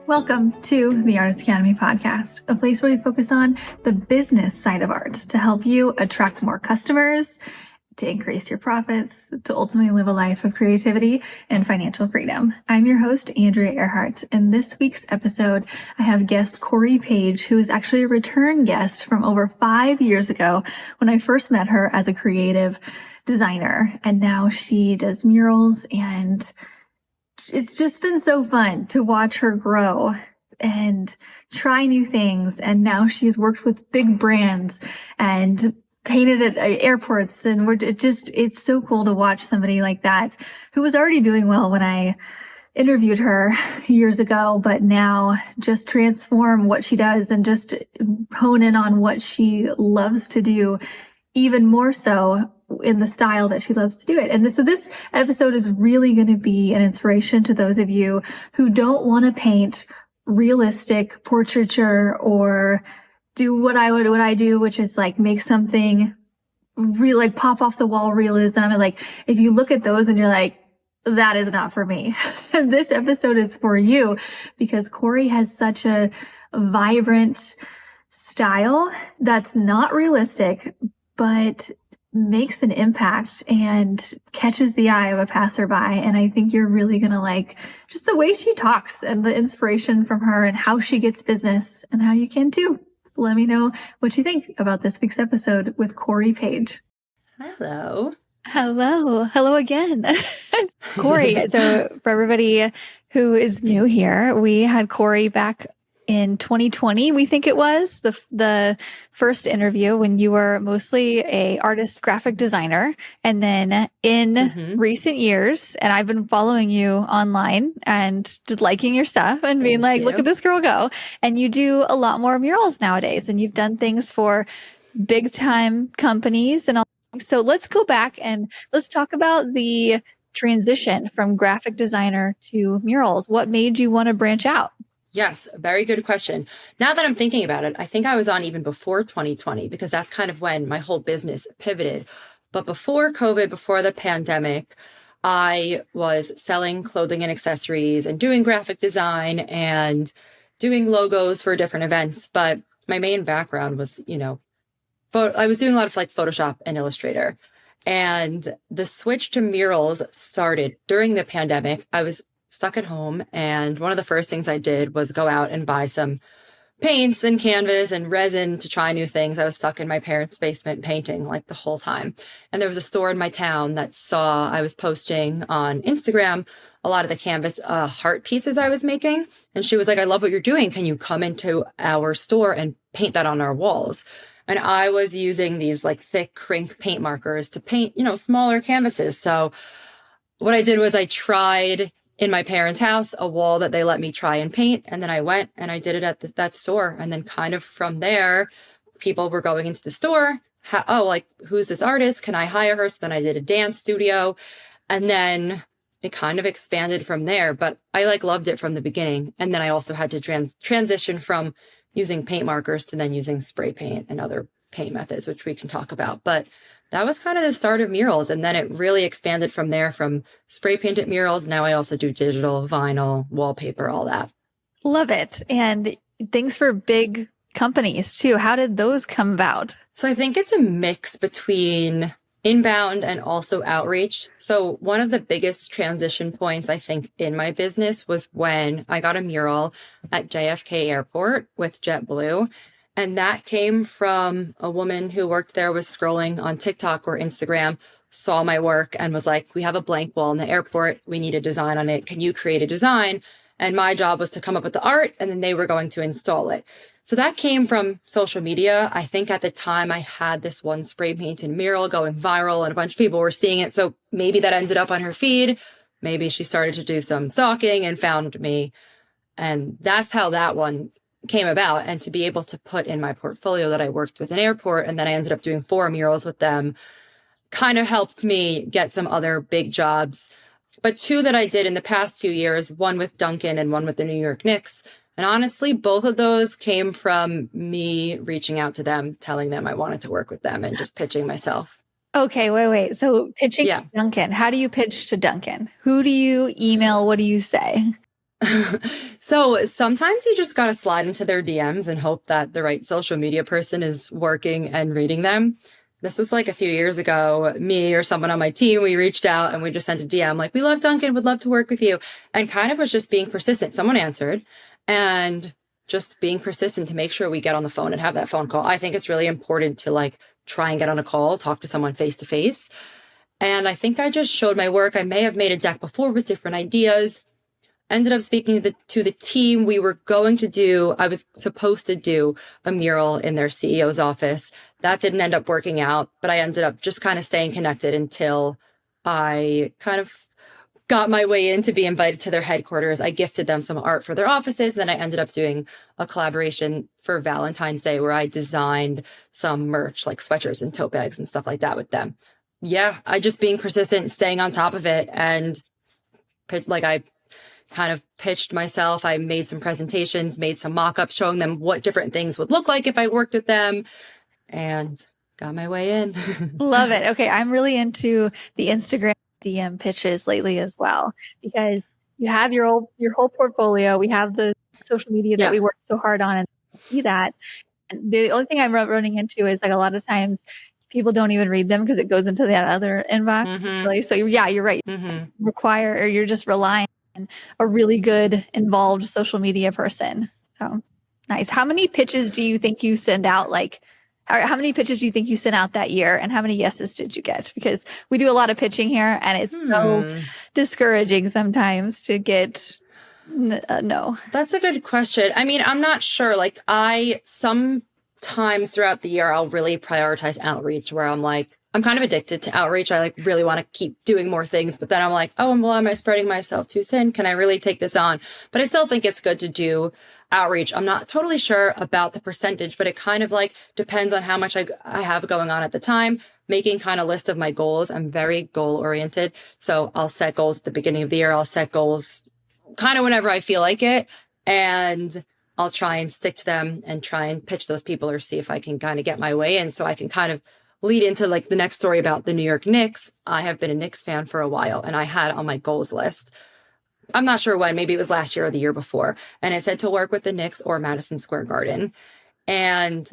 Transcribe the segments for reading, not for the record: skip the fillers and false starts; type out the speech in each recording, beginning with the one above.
Welcome to the Artist Academy podcast, a place where we focus on the business side of art to help you attract more customers, to increase your profits, to ultimately live a life of creativity and financial freedom. I'm your host, Andrea Earhart. In this week's episode, I have guest Corey Paige, who is actually a return guest from over 5 years ago when I first met her as a creative designer. And now she does murals, and it's just been so fun to watch her grow and try new things. And now she's worked with big brands and painted at airports. And it's so cool to watch somebody like that who was already doing well when I interviewed her years ago, but now just transform what she does and just hone in on what she loves to do even more so in the style that she loves to do it. And so this episode is really going to be an inspiration to those of you who don't want to paint realistic portraiture or do what I do, which is like make something real, like pop off the wall realism. And like, if you look at those and you're like, that is not for me. And this episode is for you because Corey has such a vibrant style that's not realistic, but makes an impact and catches the eye of a passerby. And I think you're really going to like just the way she talks and the inspiration from her and how she gets business and how you can too. So let me know what you think about this week's episode with Corey Paige. Hello. Hello again. Corey. So for everybody who is new here, we had Corey back in 2020, we think it was the first interview when you were mostly a artist graphic designer. And then in recent years, and I've been following you online and just liking your stuff and being like, look at this girl go. And you do a lot more murals nowadays, and you've done things for big time companies and all. So let's go back and let's talk about the transition from graphic designer to murals. What made you want to branch out? Yes, very good question. Now that I'm thinking about it, I think I was on even before 2020 because that's kind of when my whole business pivoted. But before COVID, before the pandemic, I was selling clothing and accessories and doing graphic design and doing logos for different events. But my main background was, I was doing a lot of like Photoshop and Illustrator. And the switch to murals started during the pandemic. I was stuck at home, and one of the first things I did was go out and buy some paints and canvas and resin to try new things. I was stuck in my parents' basement painting like the whole time. And there was a store in my town that saw I was posting on Instagram a lot of the canvas heart pieces I was making. And she was like, I love what you're doing. Can you come into our store and paint that on our walls? And I was using these like thick crink paint markers to paint, smaller canvases. So what I did was I tried in my parents' house, a wall that they let me try and paint. And then I went and I did it at that store. And then kind of from there, people were going into the store. Who's this artist? Can I hire her? So then I did a dance studio. And then it kind of expanded from there. But I loved it from the beginning. And then I also had to transition from using paint markers to then using spray paint and other paint methods, which we can talk about. But that was kind of the start of murals. And then it really expanded from there, from spray painted murals. Now I also do digital, vinyl, wallpaper, all that. Love it. And things for big companies too. How did those come about? So I think it's a mix between inbound and also outreach. So one of the biggest transition points, I think, in my business was when I got a mural at JFK Airport with JetBlue. And that came from a woman who worked there, was scrolling on TikTok or Instagram, saw my work and was like, we have a blank wall in the airport. We need a design on it. Can you create a design? And my job was to come up with the art, and then they were going to install it. So that came from social media. I think at the time I had this one spray painted mural going viral and a bunch of people were seeing it. So maybe that ended up on her feed. Maybe she started to do some stalking and found me. And that's how that one came about. And to be able to put in my portfolio that I worked with an airport, and then I ended up doing 4 murals with them, kind of helped me get some other big jobs. But 2 that I did in the past few years, one with Dunkin and one with the New York Knicks. And honestly, both of those came from me reaching out to them, telling them I wanted to work with them and just pitching myself. Okay, wait. So pitching to Dunkin. How do you pitch to Dunkin? Who do you email? What do you say? So sometimes you just got to slide into their DMs and hope that the right social media person is working and reading them. This was like a few years ago, me or someone on my team, we reached out and we just sent a DM like, we love Dunkin, would love to work with you. And kind of was just being persistent. Someone answered and just being persistent to make sure we get on the phone and have that phone call. I think it's really important to like try and get on a call, talk to someone face to face. And I think I just showed my work. I may have made a deck before with different ideas. Ended up speaking to the team. I was supposed to do a mural in their CEO's office. That didn't end up working out, but I ended up just kind of staying connected until I kind of got my way in to be invited to their headquarters. I gifted them some art for their offices. And then I ended up doing a collaboration for Valentine's Day where I designed some merch like sweatshirts and tote bags and stuff like that with them. Yeah, I just being persistent, staying on top of it. And I kind of pitched myself. I made some presentations, made some mock-ups showing them what different things would look like if I worked with them, and got my way in. Love it. Okay. I'm really into the Instagram DM pitches lately as well, because you have your whole portfolio. We have the social media that we work so hard on, and see that. And the only thing I'm running into is like a lot of times people don't even read them because it goes into that other inbox. Mm-hmm. So yeah, you're right. Mm-hmm. You're just relying on a really good involved social media person. So nice. How many pitches do you think you send out? How many pitches do you think you sent out that year, and how many yeses did you get? Because we do a lot of pitching here, and it's so discouraging sometimes to get no. That's a good question. I mean, I'm not sure. Sometimes throughout the year, I'll really prioritize outreach where I'm kind of addicted to outreach. I really want to keep doing more things, but then I'm like, oh, well, am I spreading myself too thin? Can I really take this on? But I still think it's good to do outreach. I'm not totally sure about the percentage, but it kind of depends on how much I have going on at the time, making kind of list of my goals. I'm very goal oriented. So I'll set goals at the beginning of the year. I'll set goals kind of whenever I feel like it. And I'll try and stick to them and try and pitch those people or see if I can kind of get my way in so I can kind of lead into the next story about the New York Knicks. I have been a Knicks fan for a while, and I had on my goals list, I'm not sure when, maybe it was last year or the year before, and it said to work with the Knicks or Madison Square Garden. And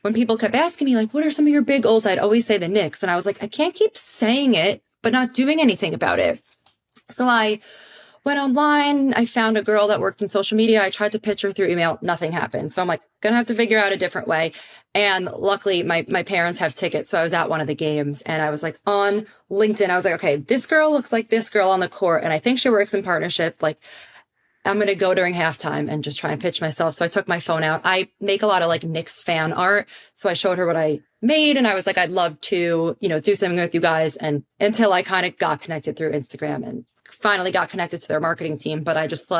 when people kept asking me, what are some of your big goals? I'd always say the Knicks. And I was like, I can't keep saying it, but not doing anything about it. So I went online. I found a girl that worked in social media. I tried to pitch her through email. Nothing happened. So I'm gonna have to figure out a different way. And luckily my parents have tickets. So I was at one of the games and I was on LinkedIn. I was okay, this girl looks like this girl on the court. And I think she works in partnership. I'm going to go during halftime and just try and pitch myself. So I took my phone out. I make a lot of Knicks fan art. So I showed her what I made and I was I'd love to, do something with you guys. And until I kind of got connected through Instagram and finally got connected to their marketing team, but I just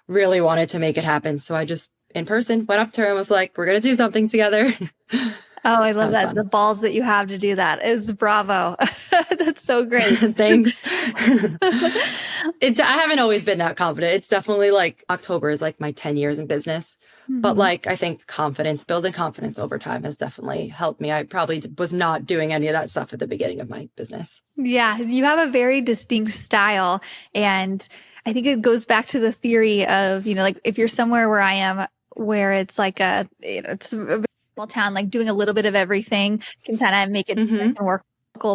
really wanted to make it happen. So I just in person went up to her and was we're going to do something together. Oh, I love that. The balls that you have to do that is bravo. That's so great. Thanks. I haven't always been that confident. It's definitely October is my 10 years in business. Mm-hmm. But I think building confidence over time has definitely helped me. I probably was not doing any of that stuff at the beginning of my business. Yeah. You have a very distinct style. And I think it goes back to the theory of, if you're somewhere where I am, where it's it's a small town, doing a little bit of everything can kind of make it work.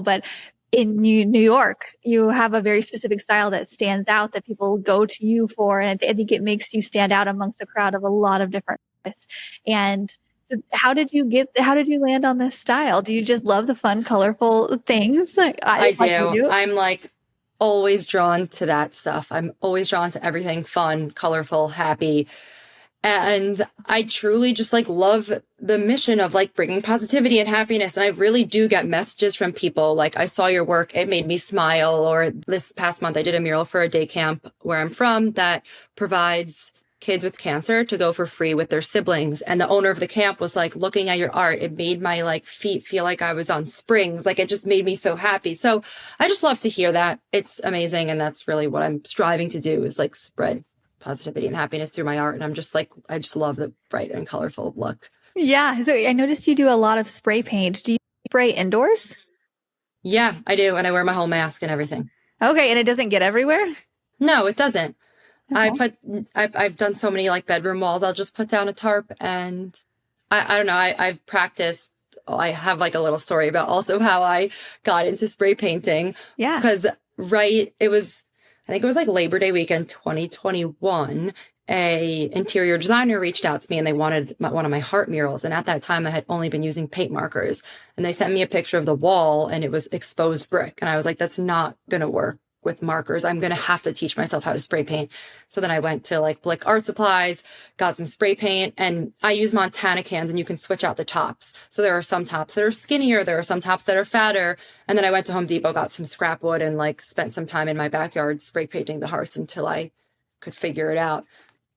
But in New York, you have a very specific style that stands out that people go to you for. And I think it makes you stand out amongst a crowd of a lot of different artists. And so how did you land on this style? Do you just love the fun, colorful things? I do. I'm always drawn to that stuff. I'm always drawn to everything fun, colorful, happy. And I truly just love the mission of bringing positivity and happiness. And I really do get messages from people I saw your work, it made me smile. Or this past month, I did a mural for a day camp where I'm from that provides kids with cancer to go for free with their siblings. And the owner of the camp was looking at your art, it made my feet feel like I was on springs. It just made me so happy. So I just love to hear that. It's amazing. And that's really what I'm striving to do is spread positivity and happiness through my art. And I'm just I just love the bright and colorful look. Yeah. So I noticed you do a lot of spray paint. Do you spray indoors? Yeah, I do. And I wear my whole mask and everything. Okay. And it doesn't get everywhere? No, it doesn't. I've done so many like bedroom walls. I'll just put down a tarp and I don't know. I've practiced. I have like a little story about also how I got into spray painting. Yeah. Because I think it was like Labor Day weekend, 2021. A interior designer reached out to me and they wanted one of my heart murals. And at that time I had only been using paint markers, and they sent me a picture of the wall and it was exposed brick. And I was like, that's not going to work with markers. I'm going to have to teach myself how to spray paint. So then I went to like Blick Art Supplies, got some spray paint, and I use Montana cans, and you can switch out the tops. So there are some tops that are skinnier. There are some tops that are fatter. And then I went to Home Depot, got some scrap wood, and like spent some time in my backyard spray painting the hearts until I could figure it out.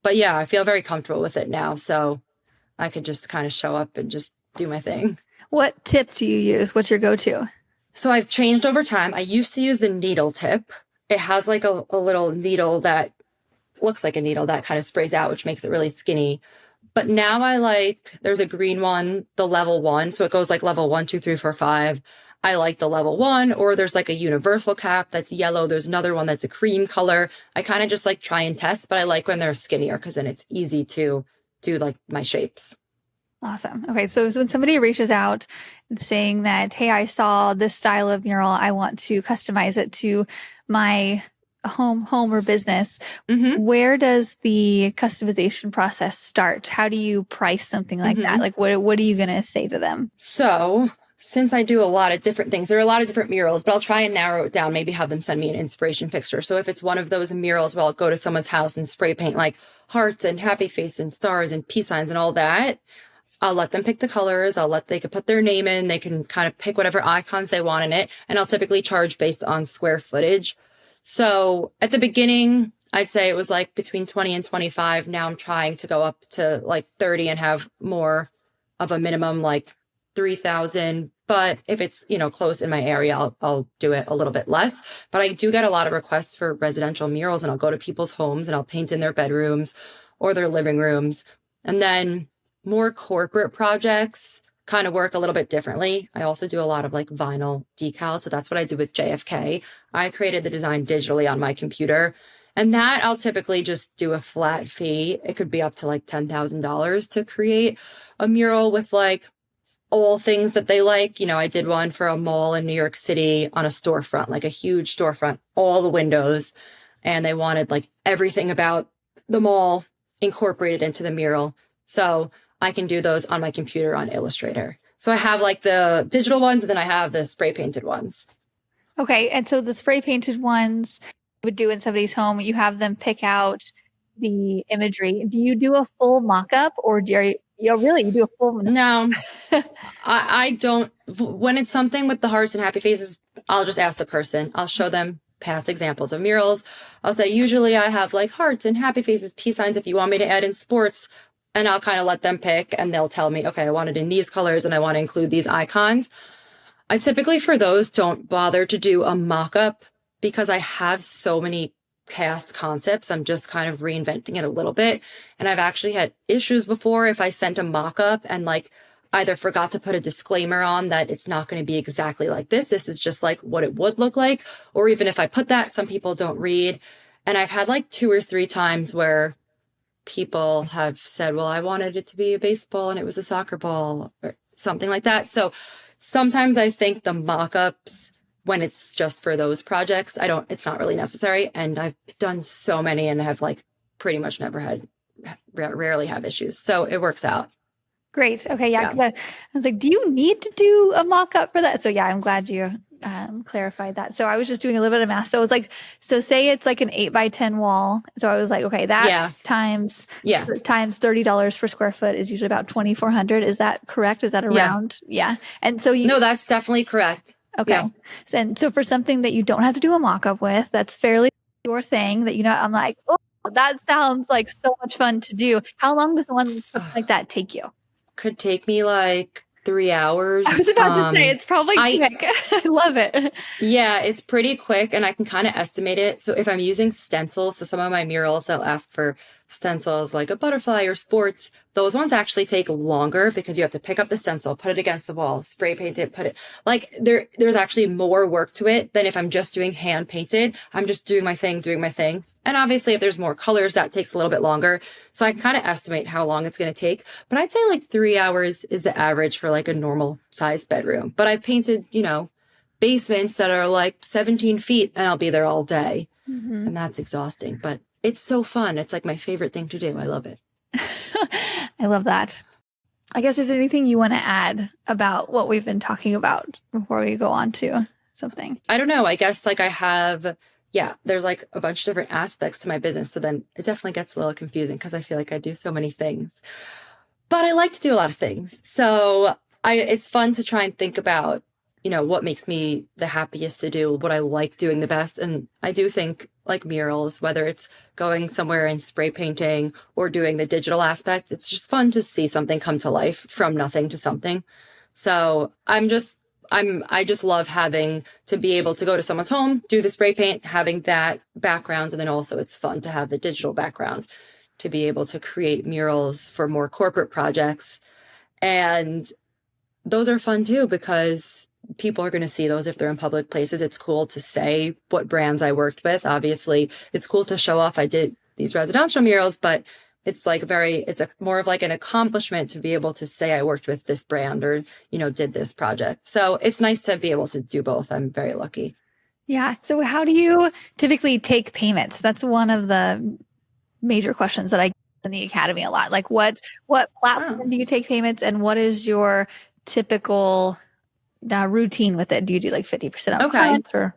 But yeah, I feel very comfortable with it now. So I could just kind of show up and just do my thing. What tip do you use? What's your go-to? So I've changed over time. I used to use the needle tip. It has like a little needle that looks like a needle that kind of sprays out, which makes it really skinny. But now there's a green one, the level 1. So it goes like level 1, 2, 3, 4, 5. I like the level 1, or there's like a universal cap that's yellow. There's another one that's a cream color. I kind of just like try and test, but I like when they're skinnier because then it's easy to do like my shapes. Awesome. Okay. So when somebody reaches out saying that, hey, I saw this style of mural, I want to customize it to my home or business, where does the customization process start? How do you price something like that? Like what are you going to say to them? So since I do a lot of different things, there are a lot of different murals, but I'll try and narrow it down, maybe have them send me an inspiration picture. So if it's one of those murals where I'll go to someone's house and spray paint like hearts and happy face and stars and peace signs and all that, I'll let them pick the colors. They could put their name in. They can kind of pick whatever icons they want in it. And I'll typically charge based on square footage. So at the beginning, I'd say it was like between 20 and 25. Now I'm trying to go up to like 30 and have more of a minimum, like 3,000. But if it's, close in my area, I'll do it a little bit less. But I do get a lot of requests for residential murals, and I'll go to people's homes and I'll paint in their bedrooms or their living rooms. And then more corporate projects kind of work a little bit differently. I also do a lot of like vinyl decals. So that's what I do with JFK. I created the design digitally on my computer, and that I'll typically just do a flat fee. It could be up to like $10,000 to create a mural with like all things that they like. I did one for a mall in New York City on a storefront, like a huge storefront, all the windows, and they wanted like everything about the mall incorporated into the mural. So I can do those on my computer on Illustrator. So I have like the digital ones, and then I have the spray painted ones. Okay. And so the spray painted ones you would do in somebody's home, you have them pick out the imagery. Do you do a full mock-up, or you do a full? No, I don't. When it's something with the hearts and happy faces, I'll just ask the person. I'll show them past examples of murals. I'll say, usually I have like hearts and happy faces, peace signs. If you want me to add in sports, and I'll kind of let them pick, and they'll tell me, okay, I want it in these colors and I want to include these icons. I typically for those don't bother to do a mock-up because I have so many past concepts. I'm just kind of reinventing it a little bit. And I've actually had issues before if I sent a mock-up and like either forgot to put a disclaimer on that it's not going to be exactly like this. This is just like what it would look like. Or even if I put that, some people don't read. And I've had like 2 or 3 times where people have said, well, I wanted it to be a baseball and it was a soccer ball or something like that. So sometimes I think the mock-ups, when it's just for those projects, it's not really necessary. And I've done so many and have like pretty much rarely have issues. So it works out. Great. Okay. Yeah. 'Cause I was like, do you need to do a mock-up for that? So yeah, I'm glad you clarified that. So I was just doing a little bit of math. So it was like, so say it's like an 8x10 wall. So I was like, okay, that times $30 per square foot is usually about 2,400. Is that correct? Is that around? Yeah. And so no, that's definitely correct. Okay. Yeah. And so for something that you don't have to do a mock-up with, that's fairly your thing that, I'm like, oh, that sounds like so much fun to do. How long does one like that take you? Could take me like 3 hours. I was about to say, it's probably quick. I love it. Yeah, it's pretty quick, and I can kind of estimate it. So if I'm using stencils, so some of my murals, I'll ask for stencils like a butterfly or sports. Those ones actually take longer because you have to pick up the stencil, put it against the wall, spray paint it, put it like there's actually more work to it than if I'm just doing hand painted. I'm just doing my thing. And obviously if there's more colors, that takes a little bit longer. So I can kind of estimate how long it's going to take, but I'd say like 3 hours is the average for like a normal sized bedroom. But I've painted, basements that are like 17 feet and I'll be there all day. And that's exhausting, but it's so fun. It's like my favorite thing to do. I love it. I love that. I guess, is there anything you want to add about what we've been talking about before we go on to something? I don't know. I guess like there's like a bunch of different aspects to my business. So then it definitely gets a little confusing because I feel like I do so many things, but I like to do a lot of things. So it's fun to try and think about, what makes me the happiest to do, what I like doing the best. And I do think like murals, whether it's going somewhere and spray painting or doing the digital aspect, it's just fun to see something come to life from nothing to something. So I just love having to be able to go to someone's home, do the spray paint, having that background. And then also it's fun to have the digital background to be able to create murals for more corporate projects. And those are fun too, because people are going to see those if they're in public places. It's cool to say what brands I worked with. Obviously, it's cool to show off I did these residential murals, but it's like more of like an accomplishment to be able to say I worked with this brand or, did this project. So it's nice to be able to do both. I'm very lucky. Yeah. So how do you typically take payments? That's one of the major questions that I get in the academy a lot. Like what platform do you take payments, and what is your typical routine with it? Do you do like 50% up front? Or?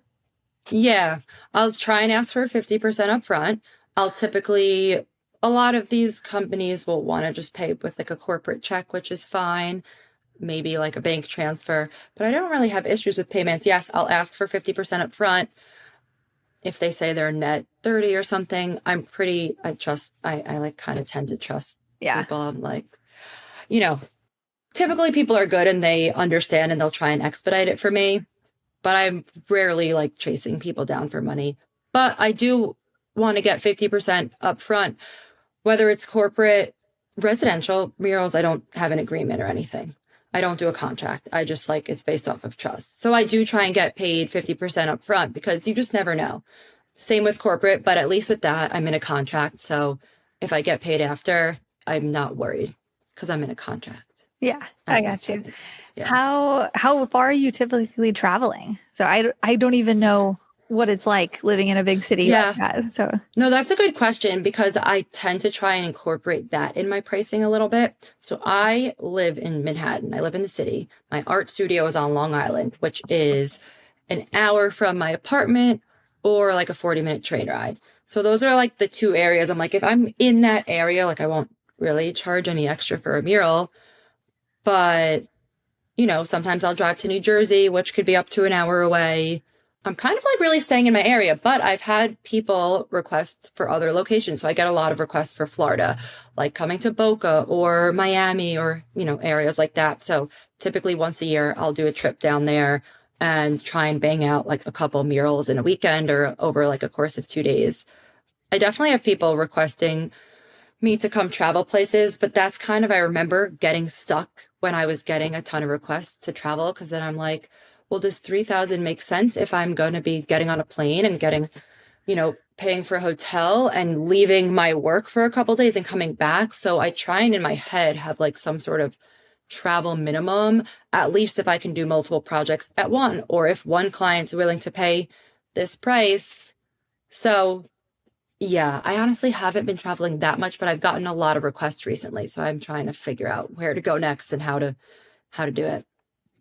Yeah, I'll try and ask for 50% up front. A lot of these companies will want to just pay with like a corporate check, which is fine. Maybe like a bank transfer, but I don't really have issues with payments. Yes, I'll ask for 50% up front. If they say they're net 30 or something, I like kind of tend to trust people. I'm like, typically people are good and they understand and they'll try and expedite it for me, but I'm rarely like chasing people down for money. But I do want to get 50% up front, whether it's corporate, residential, murals. I don't have an agreement or anything. I don't do a contract. I just it's based off of trust. So I do try and get paid 50% up front because you just never know. Same with corporate, but at least with that, I'm in a contract. So if I get paid after, I'm not worried because I'm in a contract. Yeah, I got you. Yeah. How far are you typically traveling? So I don't even know what it's like living in a big city like that. So no, that's a good question because I tend to try and incorporate that in my pricing a little bit. So I live in Manhattan. I live in the city. My art studio is on Long Island, which is an hour from my apartment or like a 40-minute train ride. So those are like the two areas. I'm like, if I'm in that area, like I won't really charge any extra for a mural. But, sometimes I'll drive to New Jersey, which could be up to an hour away. I'm kind of like really staying in my area, but I've had people request for other locations. So I get a lot of requests for Florida, like coming to Boca or Miami or, areas like that. So typically once a year, I'll do a trip down there and try and bang out like a couple murals in a weekend or over like a course of 2 days. I definitely have people requesting me to come travel places, but that's kind of, I remember getting stuck when I was getting a ton of requests to travel, because then I'm like, well, does 3,000 make sense if I'm going to be getting on a plane and getting, paying for a hotel and leaving my work for a couple of days and coming back? So I try and in my head have like some sort of travel minimum, at least if I can do multiple projects at one, or if one client's willing to pay this price. So yeah, I honestly haven't been traveling that much, but I've gotten a lot of requests recently. So I'm trying to figure out where to go next and how to do it.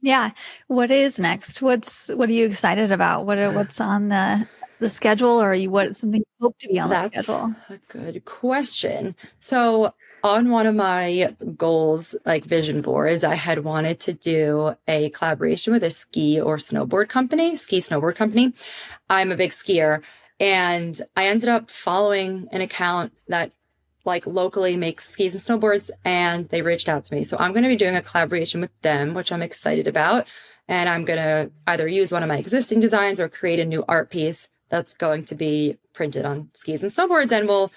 Yeah. What is next? What are you excited about? What's on the schedule, or what's something you hope to be on the schedule? That's a good question. So on one of my goals, like vision boards, I had wanted to do a collaboration with a ski snowboard company. I'm a big skier. And I ended up following an account that like locally makes skis and snowboards, and they reached out to me. So I'm going to be doing a collaboration with them, which I'm excited about. And I'm going to either use one of my existing designs or create a new art piece that's going to be printed on skis and snowboards and will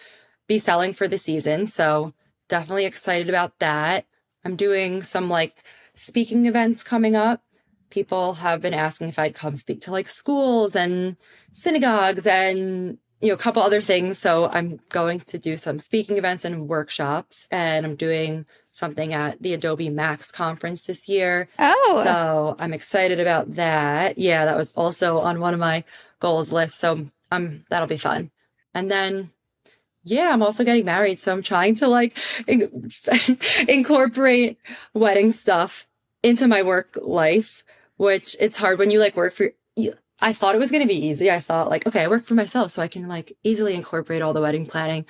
be selling for the season. So definitely excited about that. I'm doing some like speaking events coming up. People have been asking if I'd come speak to like schools and synagogues and, a couple other things. So I'm going to do some speaking events and workshops, and I'm doing something at the Adobe Max conference this year. Oh, So I'm excited about that. Yeah, that was also on one of my goals list. So that'll be fun. And then, yeah, I'm also getting married. So I'm trying to like incorporate wedding stuff into my work life, which it's hard when you like work for, I thought it was going to be easy. I thought like, okay, I work for myself, so I can like easily incorporate all the wedding planning.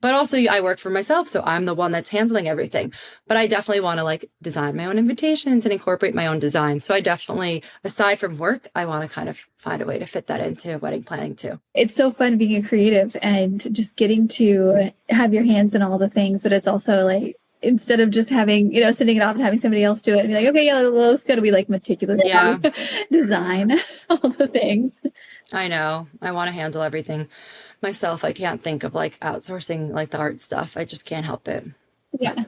But also I work for myself, so I'm the one that's handling everything. But I definitely want to like design my own invitations and incorporate my own design. So I definitely, aside from work, I want to kind of find a way to fit that into wedding planning too. it's so fun being a creative and just getting to have your hands in all the things, but it's also like, instead of just having, sending it off and having somebody else do it and be like, okay, yeah, let's go to be like meticulous. Yeah. Design all the things. I know. I want to handle everything myself. I can't think of like outsourcing like the art stuff. I just can't help it. Yeah.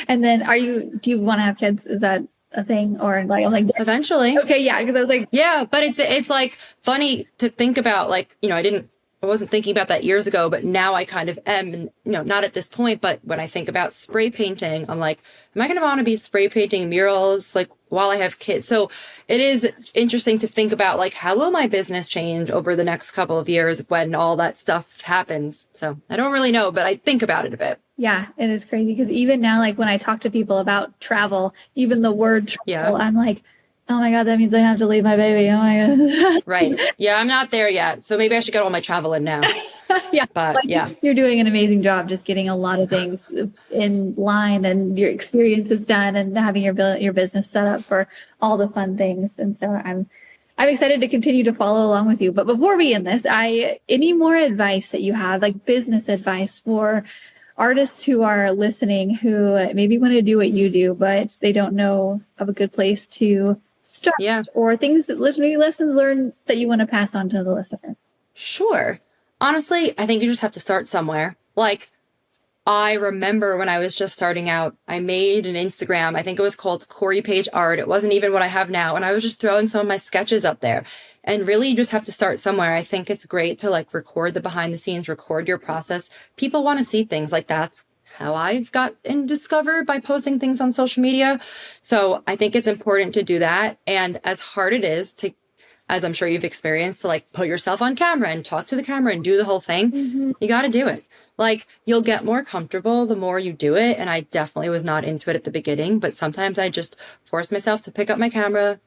And then do you want to have kids? Is that a thing? Or like, I'm like, Eventually. okay, yeah. Cause I was like, yeah, but it's like funny to think about, like, I wasn't thinking about that years ago, but now I kind of am, and, not at this point, but when I think about spray painting, I'm like, am I going to want to be spray painting murals like while I have kids? So it is interesting to think about like, how will my business change over the next couple of years when all that stuff happens? So I don't really know, but I think about it a bit. yeah, it is crazy. Cause even now, like when I talk to people about travel, even the word travel, I'm like, oh my God, that means I have to leave my baby. Oh my goodness. Right. Yeah, I'm not there yet. So maybe I should get all my travel in now. Yeah. But yeah. You're doing an amazing job just getting a lot of things in line and your experiences done and having your business set up for all the fun things. And so I'm excited to continue to follow along with you. But before we end this, any more advice that you have, like business advice for artists who are listening who maybe want to do what you do, but they don't know of a good place to start, or things that lessons learned that you want to pass on to the listeners? Sure. Honestly, I think you just have to start somewhere. Like, I remember when I was just starting out, I made an Instagram. I think it was called Corey Paige Art. It wasn't even what I have now. And I was just throwing some of my sketches up there. And really, you just have to start somewhere. I think it's great to like record the behind the scenes, record your process. People want to see things. Like, that's how I've got and discovered by posting things on social media. So I think it's important to do that. And as hard it is to, as I'm sure you've experienced, to like put yourself on camera and talk to the camera and do the whole thing, you got to do it. Like, you'll get more comfortable the more you do it. And I definitely was not into it at the beginning, but sometimes I just force myself to pick up my camera,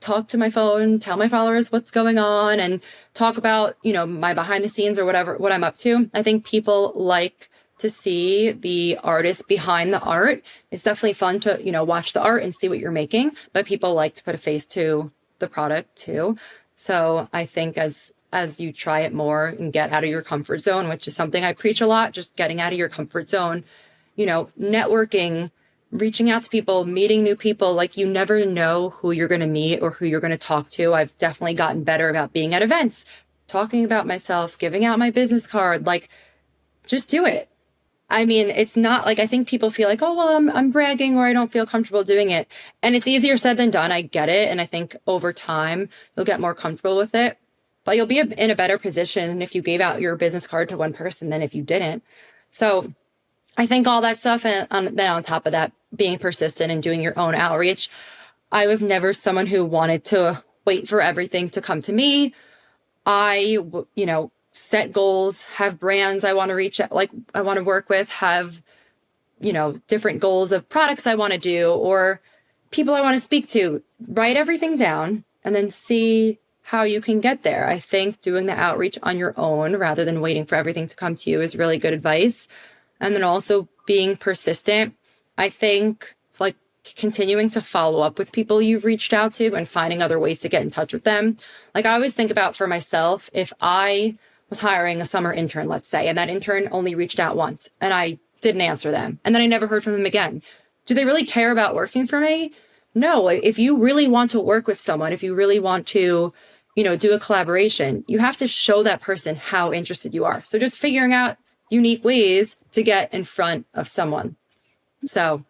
talk to my phone, tell my followers what's going on, and talk about, my behind the scenes or whatever, what I'm up to. I think people like to see the artist behind the art. It's definitely fun to, watch the art and see what you're making, but people like to put a face to the product too. So I think as you try it more and get out of your comfort zone, which is something I preach a lot, just getting out of your comfort zone, networking, reaching out to people, meeting new people, like you never know who you're going to meet or who you're going to talk to. I've definitely gotten better about being at events, talking about myself, giving out my business card, like just do it. I mean, it's not like, I think people feel like, oh, well, I'm bragging or I don't feel comfortable doing it. And it's easier said than done. I get it. And I think over time, you'll get more comfortable with it, but you'll be in a better position if you gave out your business card to one person than if you didn't. So I think all that stuff. And then on top of that, being persistent and doing your own outreach. I was never someone who wanted to wait for everything to come to me. I, set goals, have brands I want to reach out, like I want to work with, have, different goals of products I want to do or people I want to speak to. Write everything down and then see how you can get there. I think doing the outreach on your own rather than waiting for everything to come to you is really good advice. And then also being persistent. I think like continuing to follow up with people you've reached out to and finding other ways to get in touch with them. Like I always think about for myself, if I was hiring a summer intern, let's say, and that intern only reached out once and I didn't answer them and then I never heard from them again. Do they really care about working for me? No. If you really want to work with someone, if you really want to, do a collaboration, you have to show that person how interested you are. So just figuring out unique ways to get in front of someone. So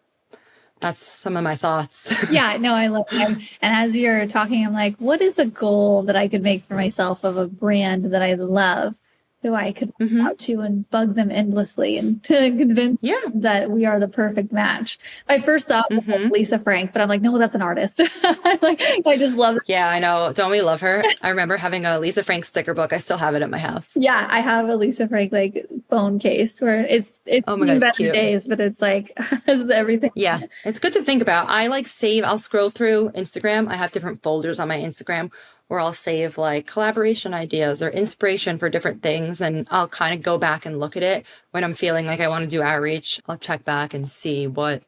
that's some of my thoughts. Yeah, no, I love it. And as you're talking, I'm like, what is a goal that I could make for myself of a brand that I love, who I could reach out to and bug them endlessly and to convince them that we are the perfect match. My first thought was like Lisa Frank, but I'm like, no, that's an artist. I just love it. Yeah, I know. Don't we love her? I remember having a Lisa Frank sticker book. I still have it at my house. Yeah, I have a Lisa Frank like phone case where it's Oh my God, seen better cute. days, but it's like has everything. Yeah, it's good to think about. I like save, I'll scroll through Instagram. I have different folders on my Instagram where I'll save like collaboration ideas or inspiration for different things. And I'll kind of go back and look at it when I'm feeling like I want to do outreach. I'll check back and see what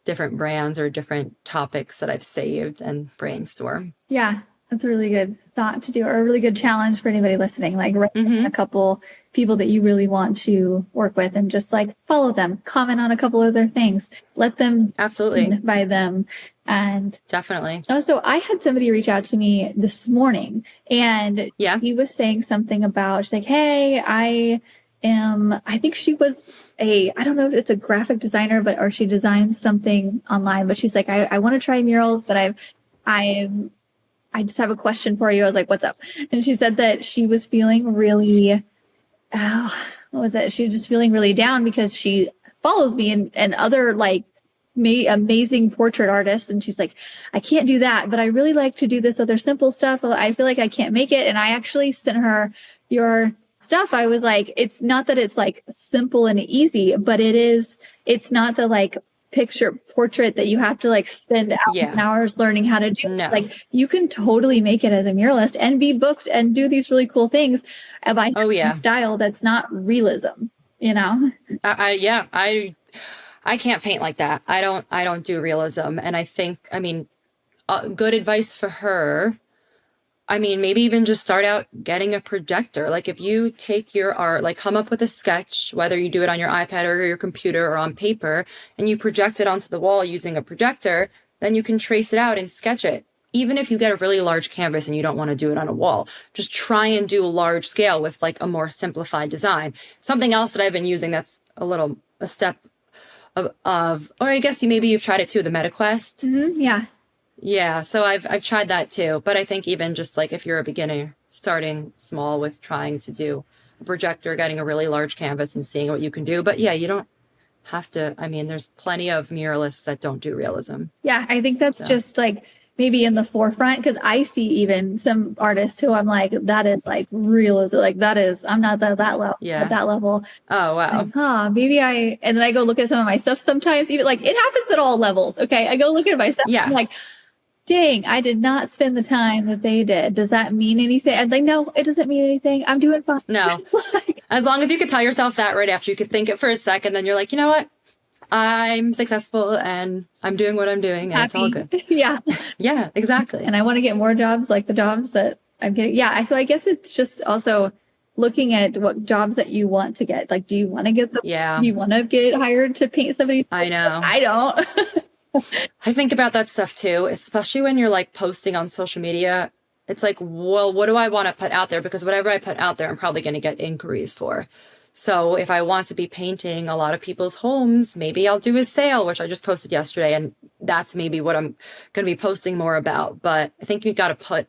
different brands or different topics that I've saved and brainstorm. Yeah, that's a really good thought to do, or a really good challenge for anybody listening. Like write a couple people that you really want to work with and just like follow them, comment on a couple of their things, let them Absolutely by them. And definitely. Oh, so I had somebody reach out to me this morning and he was saying something about, she's like, hey, I think she was I don't know if it's a graphic designer, or she designs something online, but she's like, I want to try murals, but I just have a question for you. I was like, what's up? And she said that she was feeling really, what was it? She was just feeling really down because she follows me and other like amazing portrait artists. And she's like, I can't do that, but I really like to do this other simple stuff. I feel like I can't make it. And I actually sent her your stuff. I was like, it's not that it's like simple and easy, but it's not the like picture portrait that you have to like spend hours and hours learning how to do. No. Like you can totally make it as a muralist and be booked and do these really cool things by style that's not realism, you know? I can't paint like that. I don't do realism. And I think, good advice for her. Maybe even just start out getting a projector. Like if you take your art, like come up with a sketch, whether you do it on your iPad or your computer or on paper, and you project it onto the wall using a projector, then you can trace it out and sketch it. Even if you get a really large canvas and you don't want to do it on a wall, just try and do a large scale with like a more simplified design. Something else that I've been using that's a step of or I guess you've tried it too, the MetaQuest. Yeah. Yeah, so I've tried that too, but I think even just like if you're a beginner, starting small with trying to do a projector, getting a really large canvas and seeing what you can do. But yeah, you don't have to, there's plenty of muralists that don't do realism. Yeah, I think that's just like maybe in the forefront, because I see even some artists who I'm like, that is like realism, like that is, I'm not at that level. At that level. Oh wow. Like, maybe and then I go look at some of my stuff sometimes, even like it happens at all levels. Okay, I go look at my stuff. Yeah. I'm like, dang, I did not spend the time that they did. Does that mean anything? I'm like, no, it doesn't mean anything. I'm doing fine. No. As long as you could tell yourself that right after, you could think it for a second, then you're like, you know what? I'm successful and I'm doing what I'm doing and it's all good. Yeah. Yeah, exactly. And I want to get more jobs like the jobs that I'm getting. Yeah. So I guess it's just also looking at what jobs that you want to get. Like, do you want to get do you want to get hired to paint somebody's? I know. I don't. I think about that stuff too, especially when you're like posting on social media. It's like, well, what do I want to put out there? Because whatever I put out there, I'm probably going to get inquiries for. So if I want to be painting a lot of people's homes, maybe I'll do a sale, which I just posted yesterday. And that's maybe what I'm going to be posting more about. But I think you got to put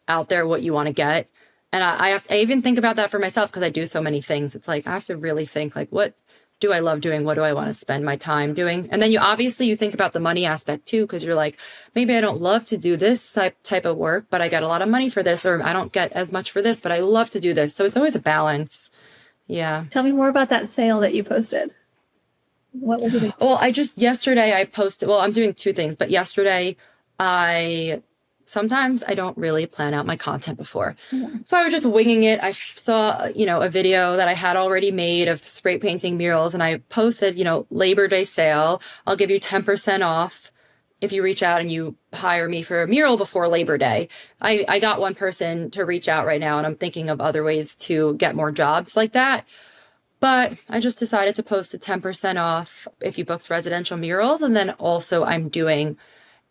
out there what you want to get. And I even think about that for myself because I do so many things. It's like, I have to really think like, what do I love doing? What do I want to spend my time doing? And then you think about the money aspect too, because you're like, maybe I don't love to do this type of work, but I get a lot of money for this, or I don't get as much for this, but I love to do this. So it's always a balance. Yeah. Tell me more about that sale that you posted. What was it? Well, yesterday I posted, I'm doing two things, but yesterday sometimes I don't really plan out my content before. Yeah. So I was just winging it. I saw, a video that I had already made of spray painting murals, and I posted, Labor Day sale. I'll give you 10% off if you reach out and you hire me for a mural before Labor Day. I got one person to reach out right now, and I'm thinking of other ways to get more jobs like that. But I just decided to post a 10% off if you booked residential murals. And then also I'm doing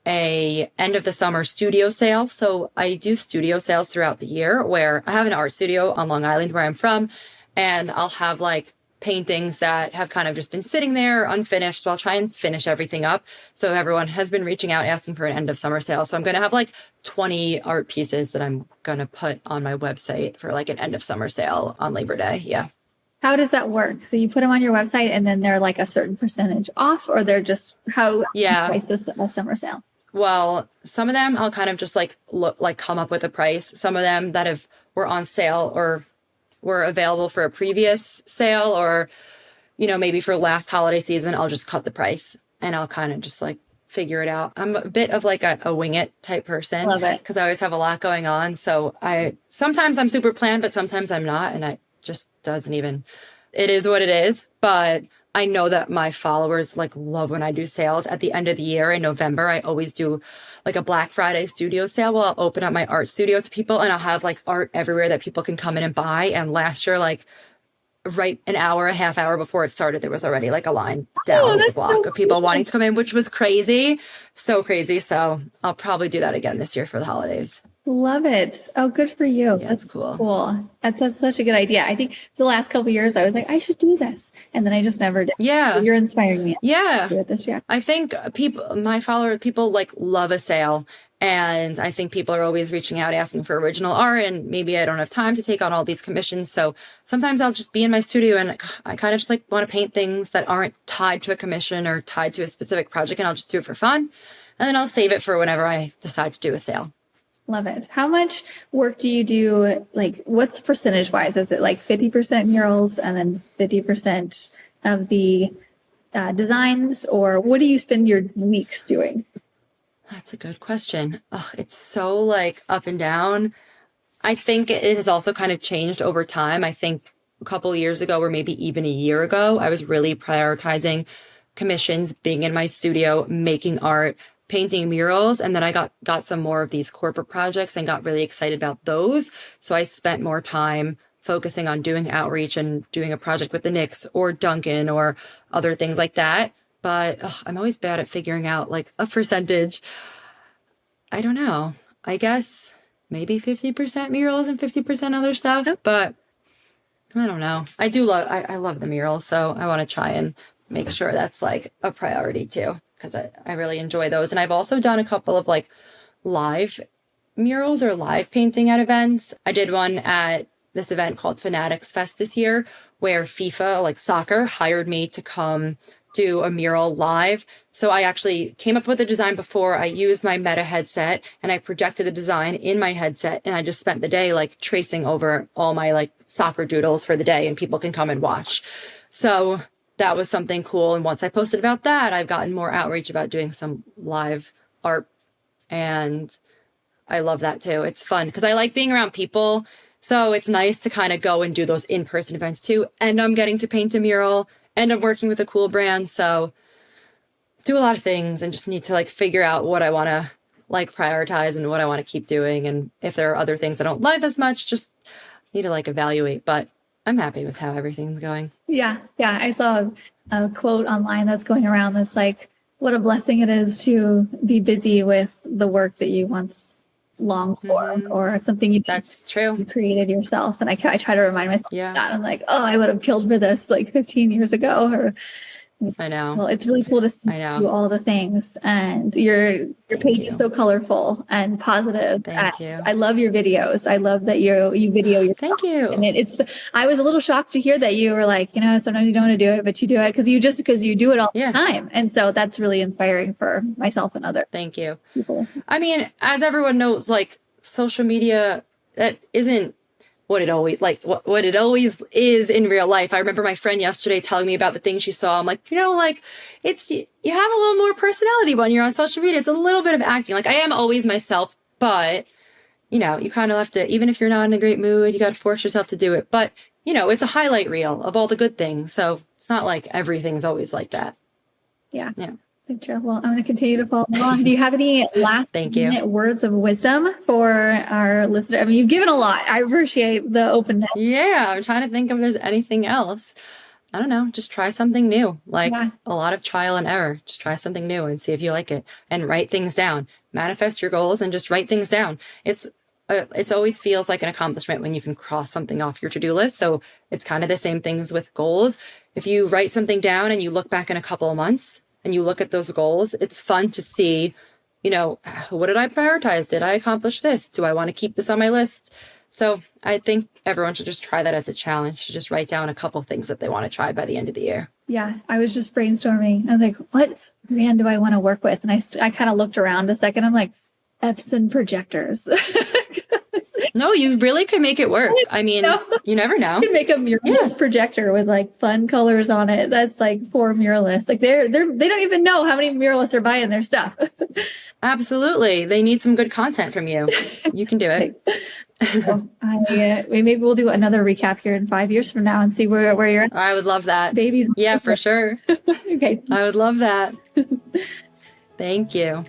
a end of the summer studio sale. So I do studio sales throughout the year where I have an art studio on Long Island where I'm from, and I'll have like paintings that have kind of just been sitting there unfinished. So I'll try and finish everything up. So everyone has been reaching out asking for an end of summer sale. So I'm going to have like 20 art pieces that I'm going to put on my website for like an end of summer sale on Labor Day. Yeah. How does that work? So you put them on your website and then they're like a certain percentage off, or they're just how price a summer sale? Well, some of them I'll kind of just like come up with a price. Some of them that were on sale or were available for a previous sale, or, you know, maybe for last holiday season, I'll just cut the price and I'll kind of just like figure it out. I'm a bit of like a wing it type person. Love it. Because I always have a lot going on. So sometimes I'm super planned, but sometimes I'm not. And it is what it is. But I know that my followers like love when I do sales at the end of the year in November. I always do like a Black Friday studio sale where I'll open up my art studio to people and I'll have like art everywhere that people can come in and buy. And last year, like right a half hour before it started, there was already like a line down the block of people wanting to come in, which was crazy. So crazy. So I'll probably do that again this year for the holidays. Love it. Oh, good for you. Yeah, that's cool. That's such a good idea. I think the last couple of years I was like, I should do this. And then I just never did. Yeah. You're inspiring me. Yeah. To do it this year. I think people like love a sale. And I think people are always reaching out, asking for original art. And maybe I don't have time to take on all these commissions. So sometimes I'll just be in my studio and I kind of just like want to paint things that aren't tied to a commission or tied to a specific project. And I'll just do it for fun. And then I'll save it for whenever I decide to do a sale. Love it. How much work do you do? Like, what's percentage wise? Is it like 50% murals and then 50% of the designs? Or what do you spend your weeks doing? That's a good question. Oh, it's so like up and down. I think it has also kind of changed over time. I think a couple of years ago, or maybe even a year ago, I was really prioritizing commissions, being in my studio, making art, painting murals. And then I got some more of these corporate projects and got really excited about those. So I spent more time focusing on doing outreach and doing a project with the Knicks or Dunkin or other things like that. But I'm always bad at figuring out like a percentage. I don't know. I guess maybe 50% murals and 50% other stuff. But I don't know. I love the murals. So I want to try and make sure that's like a priority too, because I really enjoy those. And I've also done a couple of like live murals or live painting at events. I did one at this event called Fanatics Fest this year, where FIFA, like soccer, hired me to come do a mural live. So I actually came up with a design before. I used my Meta headset and I projected the design in my headset. And I just spent the day like tracing over all my like soccer doodles for the day and people can come and watch. So that was something cool. And once I posted about that, I've gotten more outreach about doing some live art. And I love that too. It's fun because I like being around people. So it's nice to kind of go and do those in-person events too. And I'm getting to paint a mural and I'm working with a cool brand. So do a lot of things and just need to like figure out what I want to like prioritize and what I want to keep doing. And if there are other things I don't love as much, just need to like evaluate. But I'm happy with how everything's going. Yeah. I saw a quote online that's going around that's like, what a blessing it is to be busy with the work that you once longed for or something that's true. You created yourself. And I try to remind myself of that. I'm like, oh, I would have killed for this like 15 years ago. Or I know. Well, it's really cool to see you all the things. And your page is so colorful and positive. Thank you. I love your videos. I love that you video yourself. Thank you. And I was a little shocked to hear that you were like, sometimes you don't want to do it, but you do it because you do it all the time. And so that's really inspiring for myself and other Thank you. people. I mean, as everyone knows, like social media, that isn't what it always is in real life. I remember my friend yesterday telling me about the things she saw. I'm like, it's, you have a little more personality when you're on social media. It's a little bit of acting. Like I am always myself, but you kind of have to, even if you're not in a great mood, you got to force yourself to do it. But it's a highlight reel of all the good things. So it's not like everything's always like that. Yeah. Well, I'm going to continue to follow along. Do you have any last minute words of wisdom for our listeners? I mean, you've given a lot. I appreciate the openness. Yeah, I'm trying to think if there's anything else. I don't know. Just try something new. Like a lot of trial and error. Just try something new and see if you like it. And write things down. Manifest your goals and just write things down. It's it always feels like an accomplishment when you can cross something off your to-do list. So it's kind of the same things with goals. If you write something down and you look back in a couple of months and you look at those goals, it's fun to see, what did I prioritize? Did I accomplish this? Do I want to keep this on my list? So I think everyone should just try that as a challenge, to just write down a couple things that they want to try by the end of the year. Yeah, I was just brainstorming. I was like, what brand do I want to work with? And I kind of looked around a second. I'm like, Epson projectors. No, you really could make it work. I mean, you never know. You can make a muralist projector with like fun colors on it. That's like for muralists. Like they don't even know how many muralists are buying their stuff. Absolutely. They need some good content from you. You can do it. So maybe we'll do another recap here in 5 years from now and see where you're at. I would love that. Babies. Yeah, for sure. Okay. I would love that. Thank you.